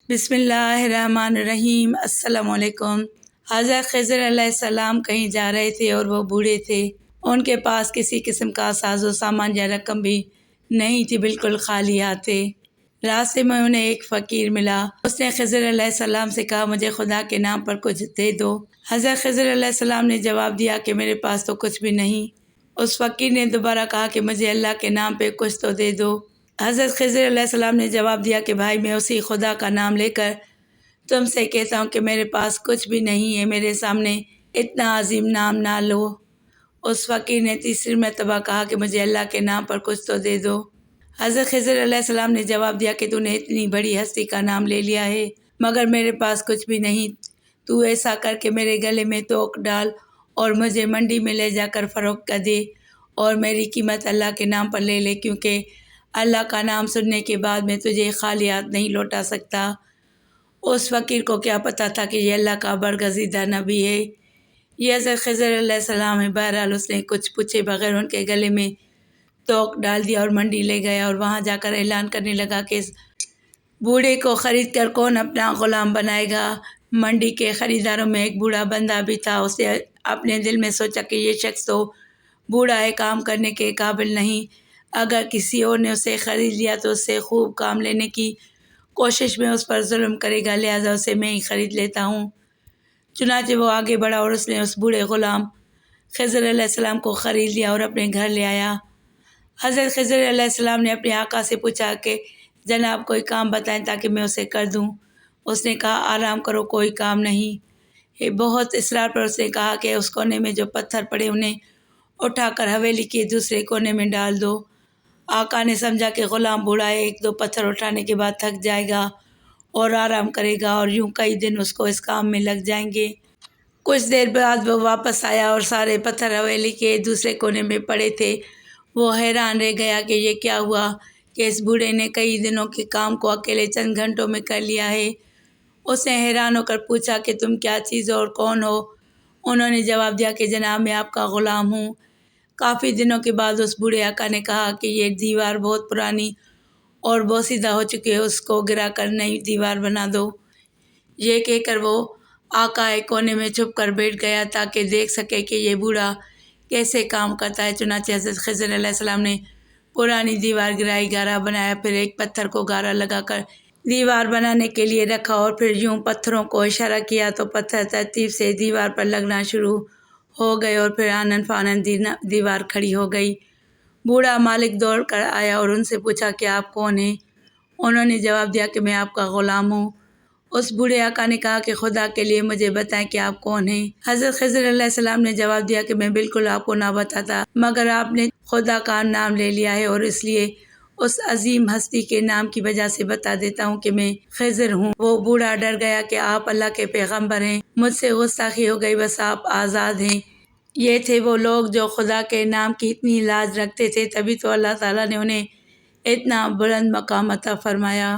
بسم اللہ الرحمن الرحیم۔ السلام علیکم۔ حضرت خضر علیہ السلام کہیں جا رہے تھے اور وہ بوڑھے تھے۔ ان کے پاس کسی قسم کا ساز و سامان یا رقم بھی نہیں تھی، بالکل خالی ہاتھ تھے۔ راستے میں انہیں ایک فقیر ملا۔ اس نے خضر علیہ السلام سے کہا، مجھے خدا کے نام پر کچھ دے دو۔ حضرت خضر علیہ السلام نے جواب دیا کہ میرے پاس تو کچھ بھی نہیں۔ اس فقیر نے دوبارہ کہا کہ مجھے اللہ کے نام پہ کچھ تو دے دو۔ حضرت خضر علیہ السلام نے جواب دیا کہ بھائی، میں اسی خدا کا نام لے کر تم سے کہتا ہوں کہ میرے پاس کچھ بھی نہیں ہے، میرے سامنے اتنا عظیم نام نہ لو۔ اس فقیر نے تیسری مرتبہ کہا کہ مجھے اللہ کے نام پر کچھ تو دے دو۔ حضرت خضر علیہ السلام نے جواب دیا کہ تو نے اتنی بڑی ہستی کا نام لے لیا ہے، مگر میرے پاس کچھ بھی نہیں۔ تو ایسا کر کے میرے گلے میں توق ڈال اور مجھے منڈی میں لے جا کر فروخت کر دے، اور میری قیمت اللہ کے نام پر لے لے، کیونکہ اللہ کا نام سننے کے بعد میں تجھے خالی ہاتھ نہیں لوٹا سکتا۔ اس فقیر کو کیا پتہ تھا کہ یہ اللہ کا برگزیدہ نبی ہے، یہ حضرت خضر علیہ السلام ہے۔ بہرحال اس نے کچھ پوچھے بغیر ان کے گلے میں توق ڈال دیا اور منڈی لے گیا، اور وہاں جا کر اعلان کرنے لگا کہ اس بوڑھے کو خرید کر کون اپنا غلام بنائے گا۔ منڈی کے خریداروں میں ایک بوڑھا بندہ بھی تھا۔ اس نے اپنے دل میں سوچا کہ یہ شخص تو بوڑھا ہے، کام کرنے کے قابل نہیں، اگر کسی اور نے اسے خرید لیا تو اس سے خوب کام لینے کی کوشش میں اس پر ظلم کرے گا، لہٰذا اسے میں ہی خرید لیتا ہوں۔ چنانچہ وہ آگے بڑھا اور اس نے اس بوڑھے غلام خضر علیہ السلام کو خرید لیا اور اپنے گھر لے آیا۔ حضرت خضر علیہ السلام نے اپنے آقا سے پوچھا کہ جناب کوئی کام بتائیں تاکہ میں اسے کر دوں۔ اس نے کہا، آرام کرو، کوئی کام نہیں۔ بہت اصرار پر اس نے کہا کہ اس کونے میں جو پتھر پڑے انہیں اٹھا کر حویلی کے دوسرے کونے میں ڈال دو۔ آقا نے سمجھا کہ غلام بوڑھا ہے، ایک دو پتھر اٹھانے کے بعد تھک جائے گا اور آرام کرے گا، اور یوں کئی دن اس کو اس کام میں لگ جائیں گے۔ کچھ دیر بعد وہ واپس آیا اور سارے پتھر حویلی کے دوسرے کونے میں پڑے تھے۔ وہ حیران رہ گیا کہ یہ کیا ہوا کہ اس بوڑھے نے کئی دنوں کے کام کو اکیلے چند گھنٹوں میں کر لیا ہے۔ اس نے حیران ہو کر پوچھا کہ تم کیا چیز اور کون ہو؟ انہوں نے جواب دیا کہ جناب میں آپ کا غلام ہوں۔ کافی دنوں کے بعد اس بوڑھے آقا نے کہا کہ یہ دیوار بہت پرانی اور بوسیدہ ہو چکی ہے، اس کو گرا کر نئی دیوار بنا دو۔ یہ کہہ کر وہ آقا ایک کونے میں چھپ کر بیٹھ گیا تاکہ دیکھ سکے کہ یہ بوڑھا کیسے کام کرتا ہے۔ چنانچہ حضرت خضر علیہ السلام نے پرانی دیوار گرائی، گارا بنایا، پھر ایک پتھر کو گارا لگا کر دیوار بنانے کے لیے رکھا، اور پھر یوں پتھروں کو اشارہ کیا تو پتھر ترتیب سے دیوار پر لگنا شروع ہو گئے، اور پھر آنن فانن دیوار کھڑی ہو گئی۔ بوڑھا مالک دوڑ کر آیا اور ان سے پوچھا کہ آپ کون ہیں؟ انہوں نے جواب دیا کہ میں آپ کا غلام ہوں۔ اس بوڑھے آقا نے کہا کہ خدا کے لیے مجھے بتائیں کہ آپ کون ہیں؟ حضرت خضر علیہ السلام نے جواب دیا کہ میں بالکل آپ کو نہ بتاتا، مگر آپ نے خدا کا نام لے لیا ہے، اور اس لیے اس عظیم ہستی کے نام کی وجہ سے بتا دیتا ہوں کہ میں خضر ہوں۔ وہ بوڑھا ڈر گیا کہ آپ اللہ کے پیغمبر ہیں، مجھ سے گستاخی ہو گئی، بس آپ آزاد ہیں۔ یہ تھے وہ لوگ جو خدا کے نام کی اتنی لاج رکھتے تھے، تبھی تو اللہ تعالیٰ نے انہیں اتنا بلند مقام عطا فرمایا۔